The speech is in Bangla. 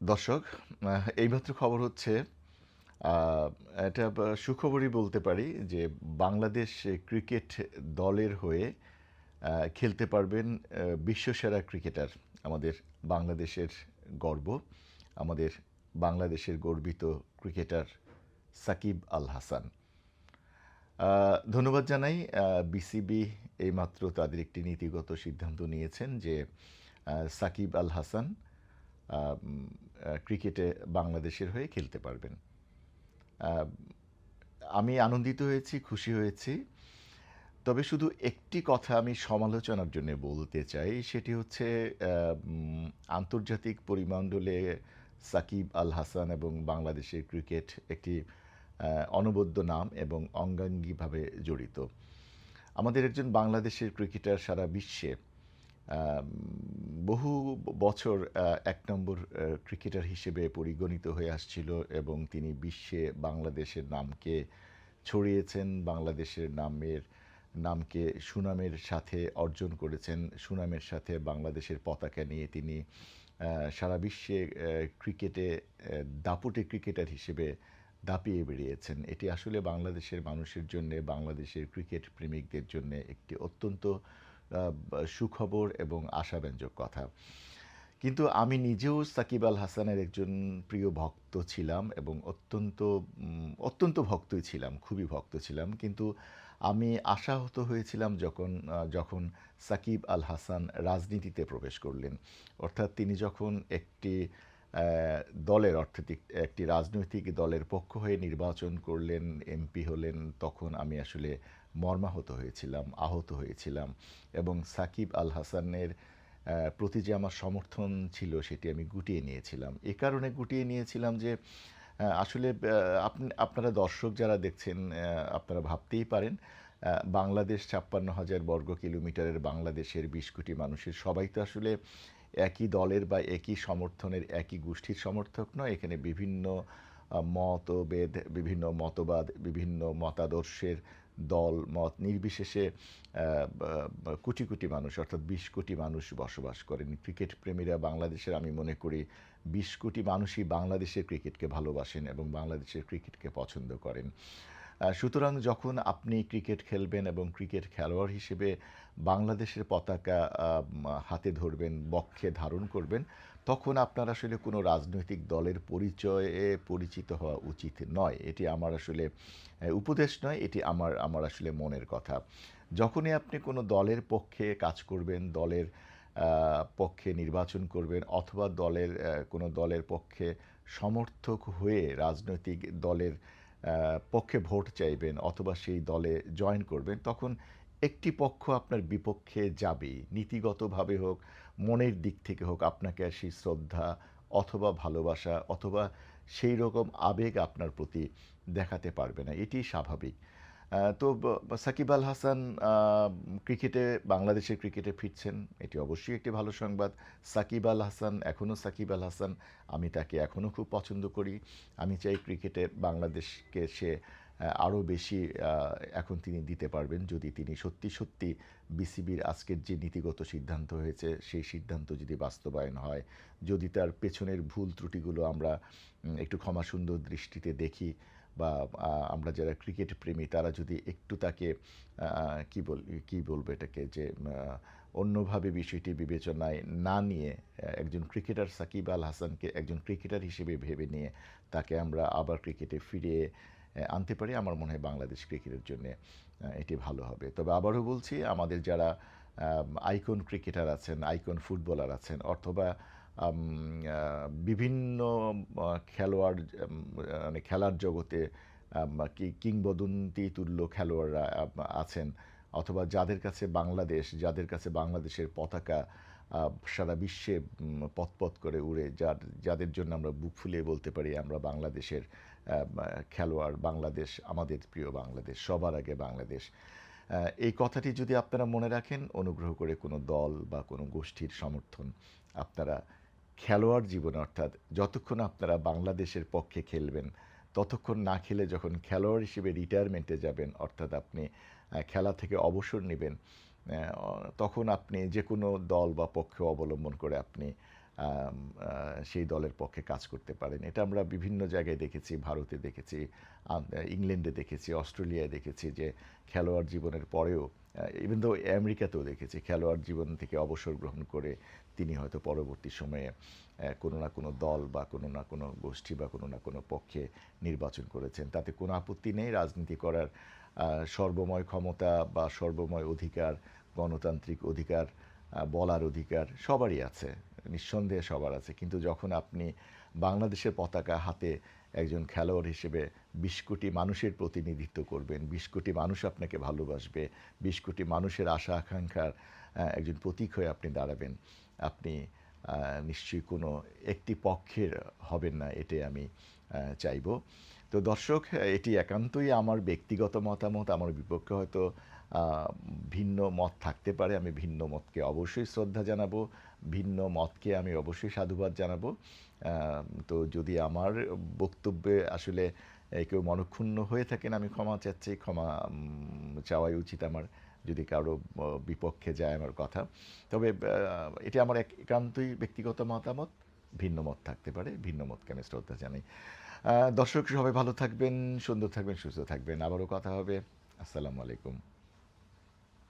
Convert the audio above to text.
দর্শক, এইমাত্র খবর হচ্ছে, এটা সুখবরই বলতে পারি যে বাংলাদেশ ক্রিকেট দলের হয়ে খেলতে পারবেন বিশ্বসেরা ক্রিকেটার, আমাদের বাংলাদেশের গর্ব, আমাদের বাংলাদেশের গর্বিত ক্রিকেটার সাকিব আল হাসান। ধন্যবাদ জানাই। বিসিবি এইমাত্র তাদের একটি নীতিগত সিদ্ধান্ত নিয়েছেন যে সাকিব আল হাসান ক্রিকেটে বাংলাদেশের হয়ে খেলতে পারবেন। আহ, আমি আনন্দিত হয়েছি, খুশি হয়েছি। তবে শুধু একটি কথা আমি সমালোচনার জন্য বলতে চাই, সেটি হচ্ছে আন্তর্জাতিক পরিমণ্ডলে সাকিব আল হাসান এবং বাংলাদেশের ক্রিকেট একটি অনবদ্য নাম এবং অঙ্গাঙ্গিভাবে জড়িত। আমাদের একজন বাংলাদেশের ক্রিকেটার সারা বিশ্বে আম, বহু বছর এক নম্বর ক্রিকেটার হিসেবে পরিগণিত হয়ে আসছিল এবং তিনি বিশ্বে বাংলাদেশের নামকে ছড়িয়েছেন, বাংলাদেশের নামকে সুনামের সাথে অর্জন করেছেন, সুনামের সাথে বাংলাদেশের পতাকা নিয়ে তিনি সারা বিশ্বে ক্রিকেটে দাপুটে ক্রিকেটার হিসেবে দাপিয়ে বেরিয়েছেন। এটি আসলে বাংলাদেশের মানুষের জন্য, বাংলাদেশের ক্রিকেট প্রেমিকদের জন্য একটি অত্যন্ত সুখবর এবং আশাব্যঞ্জক কথা। কিন্তু আমি নিজেও সাকিব আল হাসানের একজন প্রিয় ভক্ত ছিলাম এবং অত্যন্ত ভক্তই ছিলাম, খুবই ভক্ত ছিলাম। কিন্তু আমি আশাহত হয়েছিলাম যখন সাকিব আল হাসান রাজনীতিতে প্রবেশ করলেন। অর্থাৎ তিনি যখন একটি দলের, অর্থাৎ একটি রাজনৈতিক দলের পক্ষ হয়ে নির্বাচন করলেন, এমপি হলেন, তখন আমি আসলে মর্মাহত হয়েছিলাম, আহত হয়েছিলাম। এবং সাকিব আল হাসানের প্রতি যে আমার সমর্থন ছিল সেটি আমি গুটিয়ে নিয়েছিলাম। এ কারণে গুটিয়ে নিয়েছিলাম যে আসলে আপনারা দর্শক যারা দেখছেন, আপনারা ভাবতেই পারেন বাংলাদেশ ৫৬,০০০ বর্গ কিলোমিটারের বাংলাদেশের ২০ কোটি মানুষের সবাই তো আসলে একই দলের বা একই সমর্থনের, একই গোষ্ঠীর সমর্থক নয়। এখানে বিভিন্ন মতভেদ, বিভিন্ন মতবাদ, বিভিন্ন মতাদর্শের দল মত নির্বিশেষে কোটি কোটি মানুষ, অর্থাৎ ২০ কোটি মানুষ বসবাস করেন। ক্রিকেট প্রেমীরা বাংলাদেশের, আমি মনে করি ২০ কোটি মানুষই বাংলাদেশের ক্রিকেটকে ভালোবাসেন এবং বাংলাদেশের ক্রিকেটকে পছন্দ করেন। সুতরাং যখন আপনি ক্রিকেট খেলবেন এবং ক্রিকেট খেলোয়াড় হিসেবে বাংলাদেশের পতাকা হাতে ধরবেন, বক্ষে ধারণ করবেন, তখন আপনার আসলে কোনো রাজনৈতিক দলের পরিচয়ে পরিচিত হওয়া উচিত নয়। এটি আমার আসলে উপদেশ নয়, এটি আমার আসলে মনের কথা। যখনই আপনি কোনো দলের পক্ষে কাজ করবেন, দলের পক্ষে নির্বাচন করবেন, অথবা কোনো দলের পক্ষে সমর্থক হয়ে রাজনৈতিক দলের পক্ষে ভোট চাইবেন অথবা সেই দলে জয়েন করবেন, তখন একটি পক্ষ আপনার বিপক্ষে যাবেই। নীতিগতভাবে হোক, মনের দিক থেকে হোক, আপনাকে আর সেই শ্রদ্ধা অথবা ভালোবাসা অথবা সেই রকম আবেগ আপনার প্রতি দেখাতে পারবে না। এটি স্বাভাবিক। তো সাকিব আল হাসান বাংলাদেশের ক্রিকেটে ফিরছেন, এটি অবশ্যই একটি ভালো সংবাদ। সাকিব আল হাসান এখনও সাকিব আল হাসান, আমি তাকে এখনও খুব পছন্দ করি। আমি চাই ক্রিকেটে বাংলাদেশকে সে আরও বেশি এখন তিনি দিতে পারবেন, যদি তিনি সত্যি সত্যি বিসিবির আজকের যে নীতিগত সিদ্ধান্ত হয়েছে সেই সিদ্ধান্ত যদি বাস্তবায়ন হয়, যদি তার পেছনের ভুল ত্রুটিগুলো আমরা একটু ক্ষমাসুন্দর দৃষ্টিতে দেখি, বা আমরা যারা ক্রিকেট প্রেমী তারা যদি একটু তাকে কী বলবো এটাকে, যে অন্যভাবে বিষয়টি বিবেচনায় না নিয়ে একজন ক্রিকেটার সাকিব আল হাসানকে একজন ক্রিকেটার হিসেবে ভেবে নিয়ে তাকে আমরা আবার ক্রিকেটে ফিরিয়ে আনতে পারি, আমার মনে হয় বাংলাদেশ ক্রিকেটের জন্য এটি ভালো হবে। তবে আবারও বলছি, আমাদের যারা আইকন ক্রিকেটার আছেন, আইকন ফুটবলার আছেন, অথবা বিভিন্ন খেলোয়াড়, মানে খেলার জগতে কিংবদন্তি তুল্য খেলোয়াড়রা আছেন, অথবা যাদের কাছে বাংলাদেশের পতাকা সারা বিশ্বে পথ করে উড়ে, যাদের জন্য আমরা বুক ফুলিয়ে বলতে পারি আমরা বাংলাদেশের খেলোয়াড়, বাংলাদেশ আমাদের প্রিয় বাংলাদেশ, সবার আগে বাংলাদেশ। এই কথাটি যদি আপনারা মনে রাখেন, অনুগ্রহ করে কোনো দল বা কোনো গোষ্ঠীর সমর্থন আপনারা খেলোয়াড় জীবনে, অর্থাৎ যতক্ষণ আপনারা বাংলাদেশের পক্ষে খেলবেন, ততক্ষণ না খেলে যখন খেলোয়াড় হিসেবে রিটায়ারমেন্টে যাবেন, অর্থাৎ আপনি খেলা থেকে অবসর নেবেন, তখন আপনি যে কোনো দল বা পক্ষ অবলম্বন করে আপনি আম, সেই দলের পক্ষে কাজ করতে পারেন। এটা আমরা বিভিন্ন জায়গায় দেখেছি, ভারতে দেখেছি, ইংল্যান্ডে দেখেছি, অস্ট্রেলিয়ায় দেখেছি যে খেলোয়াড় জীবনের পরেও, ইভেন তো আমেরিকাতেও দেখেছি, খেলোয়াড় জীবন থেকে অবসর গ্রহণ করে তিনি হয়তো পরবর্তী সময়ে কোনো না কোনো দল বা কোনো না কোনো গোষ্ঠী বা কোনো না কোনো পক্ষে নির্বাচন করেছেন। তাতে কোনো আপত্তি নেই। রাজনীতি করার সর্বময় ক্ষমতা বা সর্বময় অধিকার, গণতান্ত্রিক অধিকার, বলার অধিকার সবারই আছে, নিঃসন্দেহে সবার আছে। কিন্তু যখন আপনি বাংলাদেশের পতাকা হাতে একজন খেলোয়াড় হিসেবে ২০ কোটি মানুষের প্রতিনিধিত্ব করবেন, ২০ কোটি মানুষ আপনাকে ভালোবাসবে, ২০ কোটি মানুষের আশা আকাঙ্ক্ষার একজন প্রতীক হয়ে আপনি দাঁড়াবেন, আপনি নিশ্চয়ই কোনো একটি পক্ষের হবেন না, এটাই আমি চাইব। তো দর্শক, এটি একান্তই আমার ব্যক্তিগত মতামত। আমার বিপক্ষে হয়তো ভিন্ন মত থাকতে পারে। আমি ভিন্ন মতকে অবশ্যই শ্রদ্ধা জানাবো, ভিন্ন মতকে আমি অবশ্যই সাধুবাদ জানাবো। তো যদি আমার বক্তব্যে আসলে কেউ মনঃক্ষুণ্ণ হয়ে থাকেন, আমি ক্ষমা চাচ্ছি। ক্ষমা চাওয়াই উচিত আমার, যদি কারো বিপক্ষে যায় আমার কথা। তবে এটি আমার একান্তই ব্যক্তিগত মতামত। ভিন্ন মত থাকতে পারে, ভিন্ন মতকে আমি শ্রদ্ধা জানাই। দর্শক সবাই ভালো থাকবেন, সুন্দর থাকবেন, সুস্থ থাকবেন। আবারও কথা হবে। আসসালামু আলাইকুম।